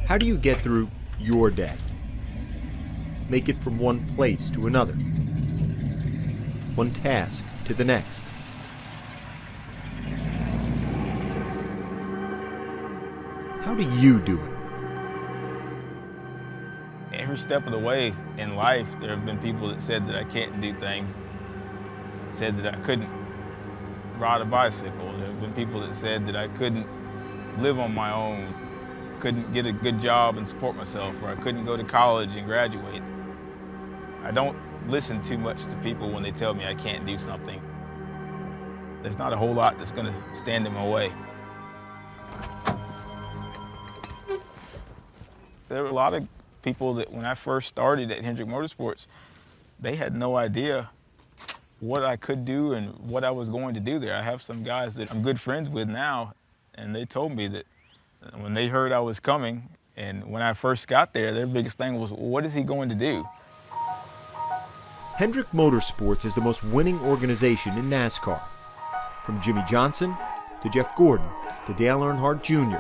How do you get through your day? Make it from one place to another, one task to the next. How do you do it? Every step of the way in life, there have been people that said that I can't do things, said that I couldn't ride a bicycle. There have been people that said that I couldn't live on my own, couldn't get a good job and support myself, or I couldn't go to college and graduate. I don't listen too much to people when they tell me I can't do something. There's not a whole lot that's going to stand in my way. There were a lot of people that when I first started at Hendrick Motorsports, they had no idea what I could do and what I was going to do there. I have some guys that I'm good friends with now, and they told me that when they heard I was coming, and when I first got there, their biggest thing was, what is he going to do? Hendrick Motorsports is the most winning organization in NASCAR. From Jimmy Johnson to Jeff Gordon to Dale Earnhardt Jr.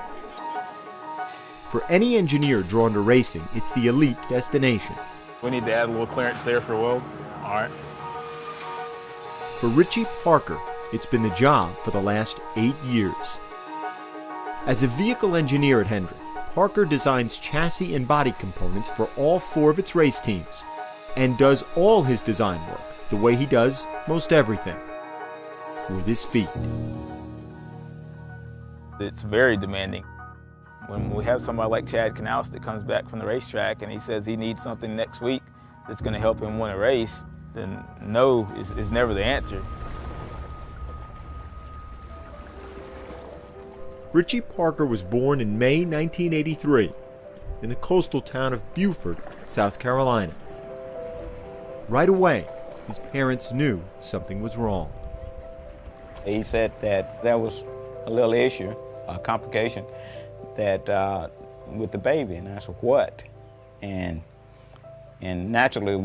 For any engineer drawn to racing, it's the elite destination. We need to add a little clearance there for Will. All right. For Richie Parker, it's been the job for the last 8 years. As a vehicle engineer at Hendrick, Parker designs chassis and body components for all 4 of its race teams and does all his design work the way he does most everything, with his feet. It's very demanding. When we have somebody like Chad Knaus that comes back from the racetrack and he says he needs something next week that's going to help him win a race, then no is never the answer. Richie Parker was born in May 1983 in the coastal town of Beaufort, South Carolina. Right away, his parents knew something was wrong. He said that there was a little issue, a complication, that with the baby, and I said, what? And naturally,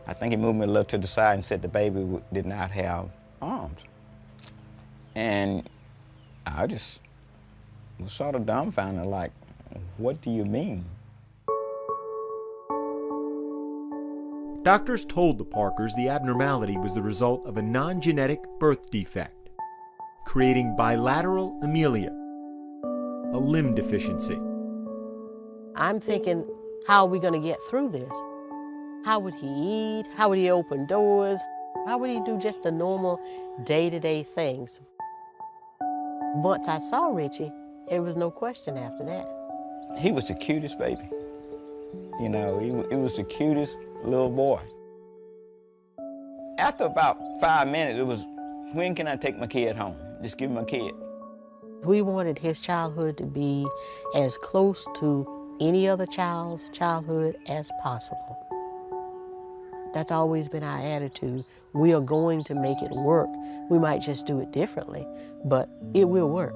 I think he moved me a little to the side and said the baby did not have arms. And I just was sort of dumbfounded, like, what do you mean? Doctors told the Parkers the abnormality was the result of a non-genetic birth defect, creating bilateral amelia, a limb deficiency. I'm thinking, how are we going to get through this? How would he eat? How would he open doors? How would he do just the normal day-to-day things? Once I saw Richie, there was no question after that. He was the cutest baby. You know, he was the cutest little boy. After about 5 minutes, it was, when can I take my kid home? Just give him a kid. We wanted his childhood to be as close to any other child's childhood as possible. That's always been our attitude. We are going to make it work. We might just do it differently, but it will work.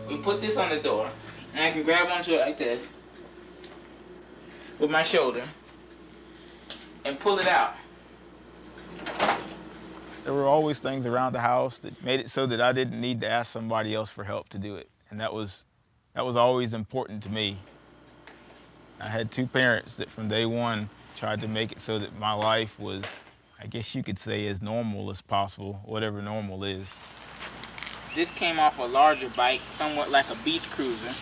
We put this on the door, and I can grab onto it like this with my shoulder and pull it out. There were always things around the house that made it so that I didn't need to ask somebody else for help to do it. And that was always important to me. I had 2 parents that from day one tried to make it so that my life was, I guess you could say, as normal as possible, whatever normal is. This came off a larger bike, somewhat like a beach cruiser.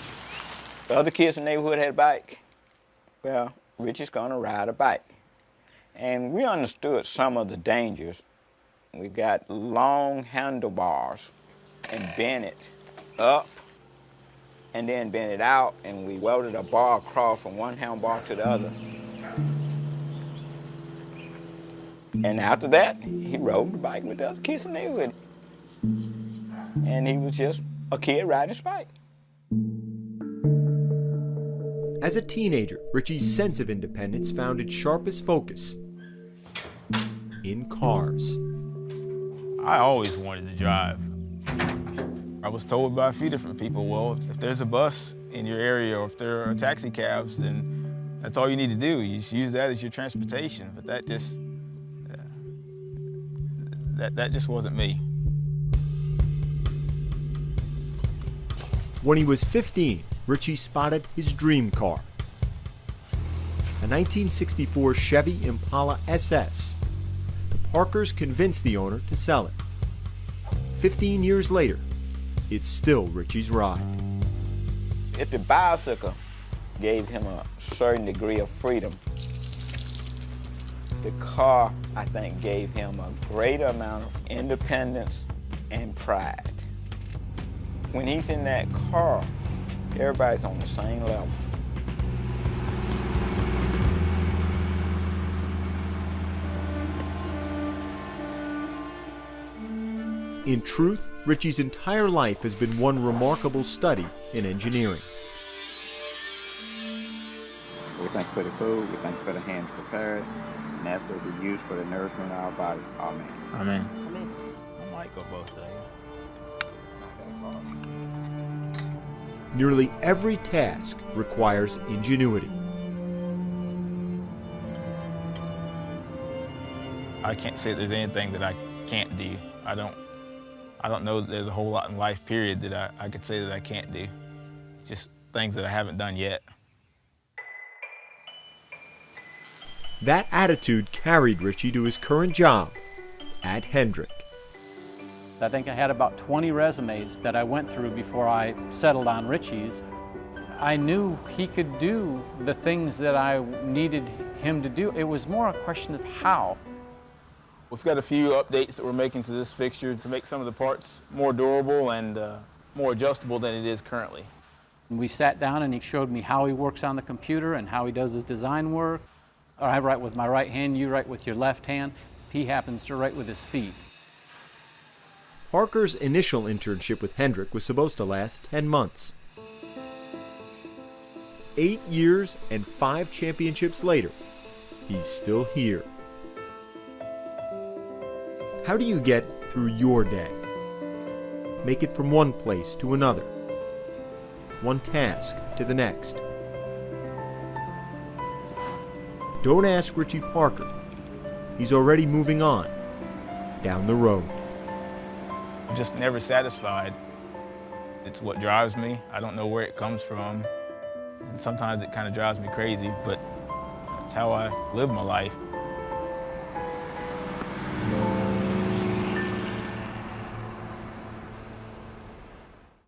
The other kids in the neighborhood had a bike. Well, Richie's gonna ride a bike. And we understood some of the dangers. We got long handlebars and bent it up and then bent it out, and we welded a bar across from one handlebar to the other. And after that, he rode the bike with the other kids in the neighborhood. And he was just a kid riding his bike. As a teenager, Richie's sense of independence found its sharpest focus in cars. I always wanted to drive. I was told by a few different people, well, if there's a bus in your area or if there are taxi cabs, then that's all you need to do. You just use that as your transportation. But that just wasn't me. When he was 15, Richie spotted his dream car, a 1964 Chevy Impala SS. The Parkers convinced the owner to sell it. 15 years later, it's still Richie's ride. If the bicycle gave him a certain degree of freedom, the car, I think, gave him a greater amount of independence and pride. When he's in that car, everybody's on the same level. In truth, Richie's entire life has been one remarkable study in engineering. We thank you for the food, we thank you for the hands prepared, and as they be used for the nourishment of our bodies. Amen. Amen. Amen. I might go both days. Nearly every task requires ingenuity. I can't say there's anything that I can't do. I don't know that there's a whole lot in life, period, that I could say that I can't do. Just things that I haven't done yet. That attitude carried Richie to his current job at Hendrick. I think I had about 20 resumes that I went through before I settled on Richie's. I knew he could do the things that I needed him to do. It was more a question of how. We've got a few updates that we're making to this fixture to make some of the parts more durable and more adjustable than it is currently. We sat down and he showed me how he works on the computer and how he does his design work. I write with my right hand, you write with your left hand. He happens to write with his feet. Parker's initial internship with Hendrick was supposed to last 10 months. 8 years and 5 championships later, he's still here. How do you get through your day? Make it from one place to another, one task to the next. Don't ask Richie Parker. He's already moving on down the road. I'm just never satisfied. It's what drives me. I don't know where it comes from. And sometimes it kind of drives me crazy, but that's how I live my life.